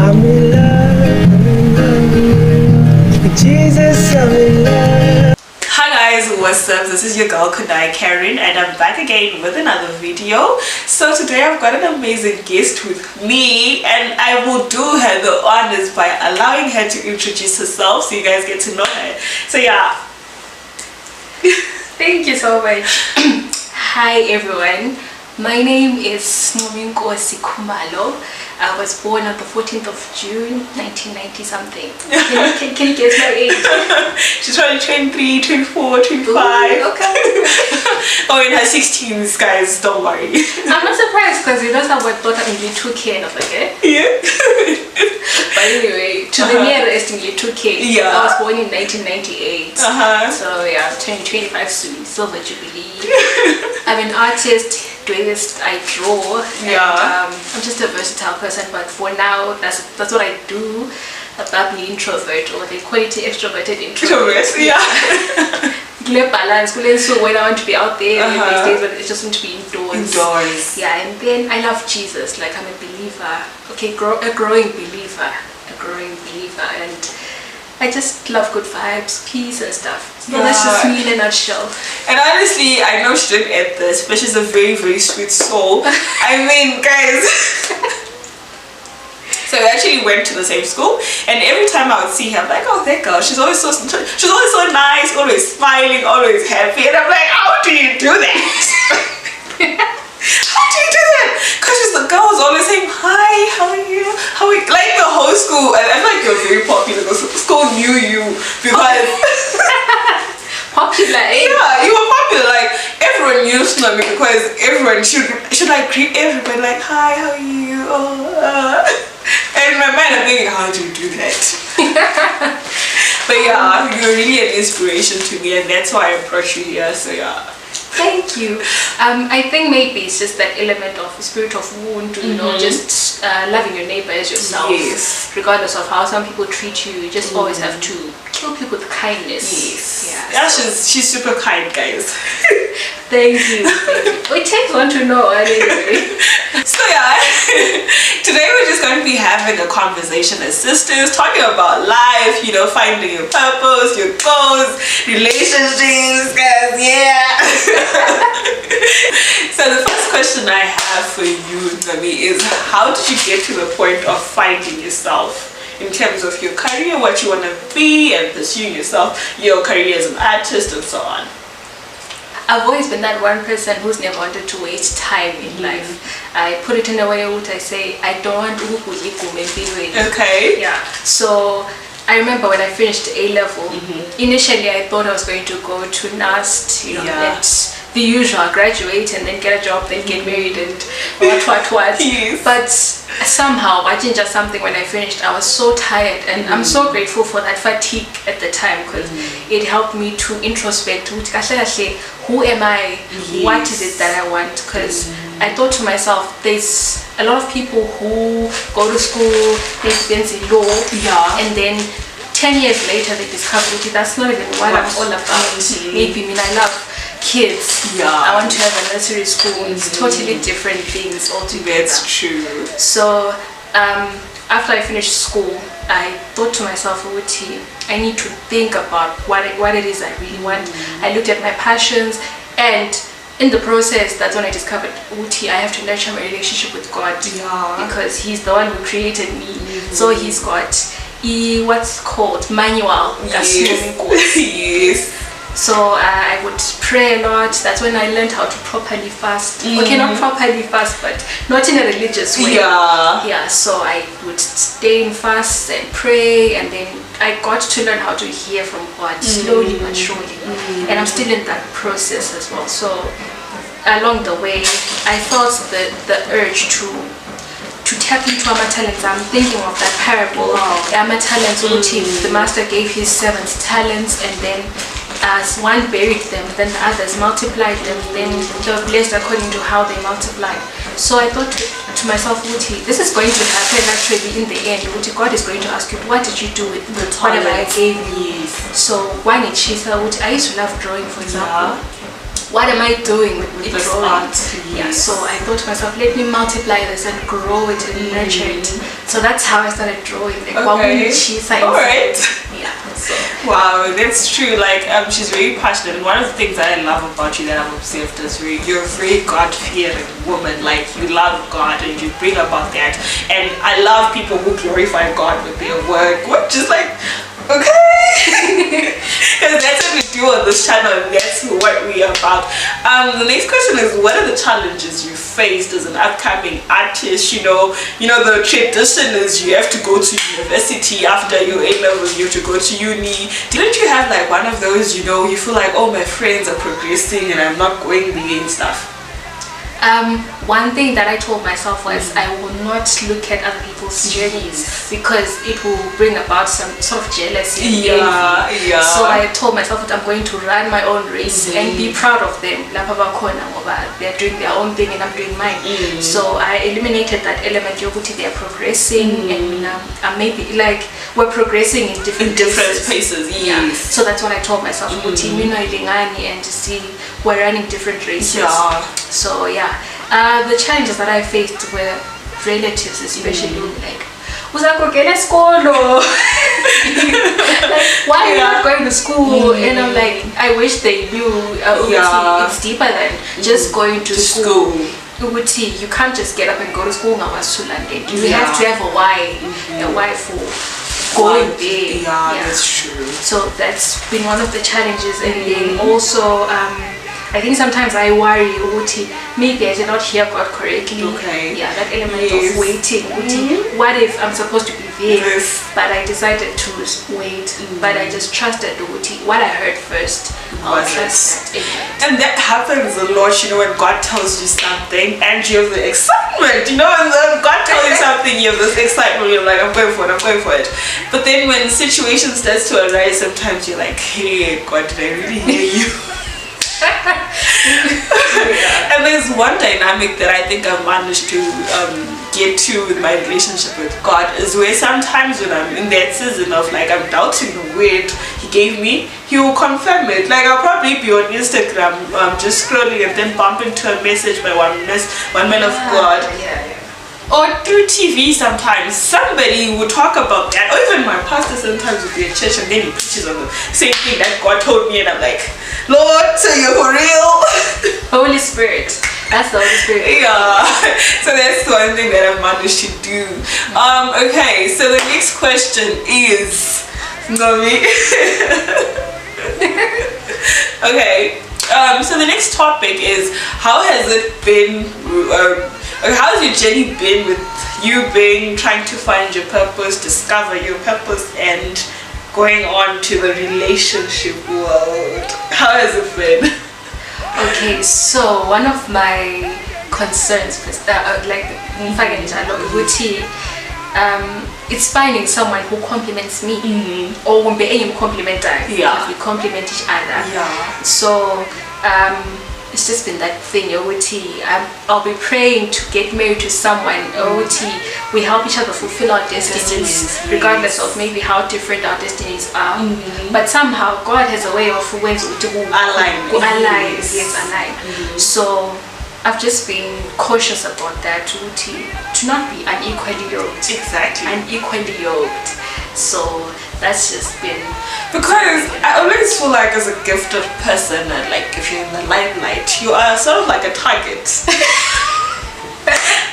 I'm in love, I'm in love with Jesus, I'm in love. Hi guys, what's up? This is your girl Kunai Karen and I'm back again with another video. So today I've got an amazing guest with me and I will do her the honors by allowing her to introduce herself so you guys get to know her. So yeah. Thank you so much. Hi everyone, my name is Sincominkosi Khumalo. I was born on the 14th of June 1990 something. Can you guess my age? She's probably 23, 24, 25. Ooh, okay. Oh, in her 16s, guys, don't worry. I'm not surprised because you know someone thought I'm only 2K and I was like, eh? Yeah. But anyway, to the nearest only 2K. Yeah. I was born in 1998. So yeah, I'm turning 25 soon, silver jubilee. I'm an artist, doist, I draw. Yeah. And, I'm just a versatile person, but for now, that's what I do. A bubbly introvert, or they call it extroverted introvert. Yeah. Balance. So when I want to be out there, these days, but I just want to be indoors. Yeah, and then I love Jesus. Like I'm a believer. Okay, a growing believer, and I just love good vibes, peace and stuff. So that's just me in a nutshell. And honestly, I know she didn't add this, but she's a very, very sweet soul. I mean, guys. So we actually went to the same school, and every time I would see her, I'm like, oh, that girl, she's always so nice, always smiling, always happy. And I'm like, how do you do that? How do you do that? Because the girl was always saying, hi, how are you? How are you? Like the whole school, and I feel like you're very popular. The school knew you because popular, eh? Yeah, you were popular. Like everyone used to know me because everyone should like greet everybody like, hi, how are you? And in my mind I'm thinking, how do you do that? But yeah, you're really an inspiration to me, and that's why I brought you here. So yeah. Thank you. I think maybe it's just that element of spirit of wound, you know, just loving your neighbor as yourself. Yes. Regardless of how some people treat you, you just always have to kill people with kindness. Yes. Yeah. She's super kind, guys. Thank you. It takes one to know anyway. So yeah, today we're just going to be having a conversation as sisters, talking about life, you know, finding your purpose, your goals, relationships, guys, yeah. So the first question I have for you, Nami, is how did you get to the point of finding yourself in terms of your career, what you want to be, and pursuing yourself, your career as an artist, and so on? I've always been that one person who's never wanted to waste time in life. I put it in a way which I say, I don't want to. Okay. Yeah. So I remember when I finished A-level, initially I thought I was going to go to NAST, you know, and the usual, graduate and then get a job, then get married and what. Yes. But somehow I changed something when I finished. I was so tired, and I'm so grateful for that fatigue at the time, because it helped me to introspect. Who am I? What is it that I want? Because I thought to myself, there's a lot of people who go to school, they experience law, and then 10 years later they discover that that's not even what I'm all about. Maybe I love kids. I want to have a nursery school. It's totally different things altogether. That's true. So after I finished school, I thought to myself, I need to think about what it is I really want. I looked at my passions, and in the process, that's when I discovered I have to nurture my relationship with God, because He's the one who created me. So He's got what's called manual. Yes. So I would pray a lot. That's when I learned how to properly fast. Okay, not properly fast, but not in a religious way. Yeah, so I would stay in fast and pray, and then I got to learn how to hear from God slowly but surely. And I'm still in that process as well. So along the way, I felt the urge to tap into our talents. I'm thinking of that parable. Our talents, the master gave his servants talents, and then as one buried them, then the others multiplied them, then they were blessed according to how they multiplied. So I thought to myself, this is going to happen actually in the end. God is going to ask you, what did you do with whatever I gave you? So one in Chisa, I used to love drawing, for example. what am I doing with this drawing? art? Yeah, so I thought to myself, let me multiply this and grow it and nurture it. So that's how I started drawing. Like, Okay. Alright. Yeah. So. Wow, that's true. Like, she's very passionate. And one of the things that I love about you that I've observed is you're a very God-fearing woman. Like, you love God and you bring about that. And I love people who glorify God with their work, which is like, okay. Because that's what we do on this channel, and that's what we are about. The next question is, what are the challenges you faced as an upcoming artist? You know the tradition is you have to go to university after your A-levels, you have to go to uni. Didn't you have like one of those, you feel like, oh, my friends are progressing and I'm not going there and stuff? One thing that I told myself was I will not look at other people's journeys because it will bring about some sort of jealousy. Yeah. So I told myself that I'm going to run my own race and be proud of them. They're doing their own thing and I'm doing mine. So I eliminated that element. They're progressing and maybe like we're progressing in different places. Yeah. So that's what I told myself. And to see we're running different races. Yeah. So yeah. The challenges that I faced were relatives, especially like, like, why are you not going to school? And I'm like, I wish they knew. It's deeper than just going to school. You can't just get up and go to school. You have to have a why for going there. Yeah, that's true. So that's been one of the challenges. And then also I think sometimes I worry, maybe I did not hear God correctly. Okay. Yeah, that element of waiting. What if I'm supposed to be there, but I decided to wait, but I just trusted what I heard first. I'll trust that. And that happens a lot, when God tells you something and you have the excitement, and God tells you something, you have this excitement, you're like, I'm going for it. But then when situation starts to arise, sometimes you're like, hey, God, did I really hear you? And there's one dynamic that I think I've managed to get to with my relationship with God is where sometimes when I'm in that season of like I'm doubting the word He gave me, He will confirm it. Like I'll probably be on Instagram just scrolling and then bump into a message by one man of God. Or through TV sometimes, somebody will talk about that, or even my pastor sometimes will be at church and then he preaches on the same thing that God told me and I'm like, Lord, so you're for real? Holy Spirit. That's the Holy Spirit. Yeah. So that's one thing that I've managed to do. Okay, so the next question is Nomi. Okay. So the next topic is how has your journey been with you trying to find your purpose, discover your purpose, and going on to the relationship world? How has it been? Okay, so one of my concerns was it's finding someone who compliments me or when we complement we complement each other. So it's just been that thing. I'll be praying to get married to someone. We help each other fulfill our destinies, regardless of maybe how different our destinies are. But somehow God has a way of when to align. So I've just been cautious about that, to not be unequally yoked. Exactly. Unequally yoked. So that's just been... Because I always feel like as a gifted person, and like if you're in the limelight, you are sort of like a target.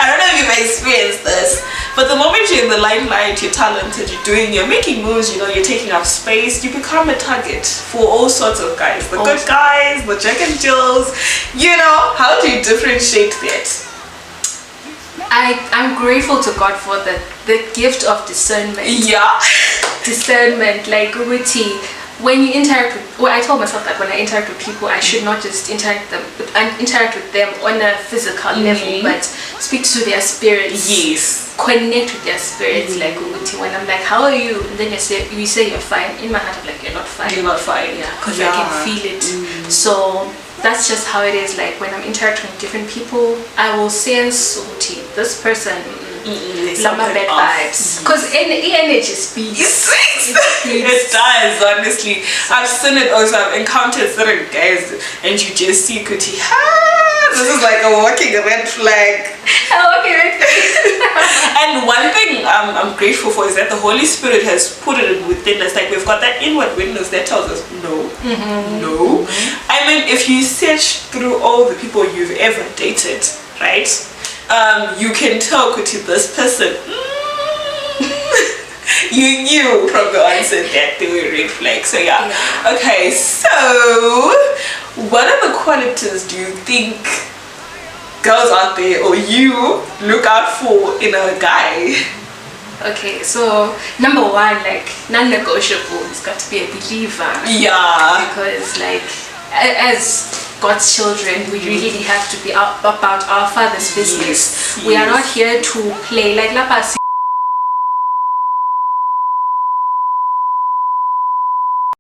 I don't know if you've experienced this, but the moment you're in the limelight, you're talented, you're making moves, you're taking up space, you become a target for all sorts of guys. The good guys, the Jack and Jills, how do you differentiate that? I'm grateful to God for the gift of discernment. Yeah. Discernment, like when you interact with, I told myself that when I interact with people, I should not just interact with them on a physical level, but speak to their spirits. Yes. Connect with their spirits. Like when I'm like, how are you? And then you say you're fine. In my heart, I'm like, you're not fine. You're not fine. Yeah, because I can feel it. So that's just how it is. Like when I'm interacting with different people, I will sense this person Lama bad vibes. Because energy speaks. It does, honestly. I've seen it also. I've encountered certain guys and you just see Kuti, this is like a walking red flag. And one thing I'm grateful for is that the Holy Spirit has put it within us. Like we've got that inward witness that tells us no. I mean, if you search through all the people you've ever dated, right? You can tell Kuti, this person, you knew from the onset that they were red flags. So yeah. Okay, so what other qualities do you think girls out there or you look out for in a guy? Okay, so number one, like non-negotiable, it's got to be a believer. Yeah. Because like as God's children, we really have to be about our Father's business. We are not here to play like